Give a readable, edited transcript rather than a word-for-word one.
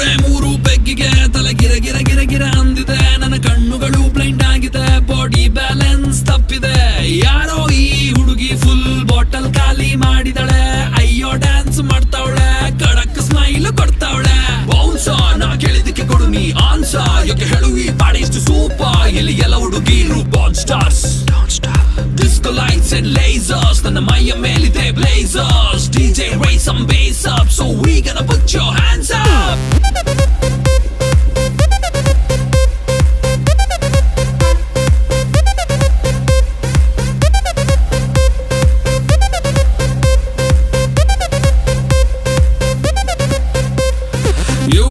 ಅವಳೆ ಮೂರು ಬೆಗ್ಗಿಗೆ ತಲೆ ಗಿರ ಗಿರ ಗಿರ ಗಿರ ಅಂದಿದೆ. ನನ್ನ ಕಣ್ಣುಗಳು ಬ್ಲೈಂಡ್ ಆಗಿದೆ, ಬಾಡಿ ಬ್ಯಾಲೆನ್ಸ್ ತಪ್ಪಿದೆ. ಯಾರೋ ಈ ಹುಡುಗಿ ಫುಲ್ ಬಾಟಲ್ ಖಾಲಿ ಮಾಡಿದಳೆ. ಅಯ್ಯೋ ಡ್ಯಾನ್ಸ್ ಮಾಡ್ತಾವಳೆ, ಕಡಕ್ ಸ್ಮೈಲ್ ಕೊಡ್ತಾವಳೆ. ಬೌನ್ಸ ನಾ ಕೇಳಿದಕ್ಕೆ ಕೊಡು ನೀ ಆನ್ಸ, ಯಾಕೆ ಹೇಳು ಈ ಬಾಡಿ ಇಷ್ಟು ಸೂಪರ್. ಇಲ್ಲಿ ಎಲ್ಲ ಹುಡುಗಿರು ಬಾನ್ stars, disco lights and lasers. ನನ್ನ ಮೈಯ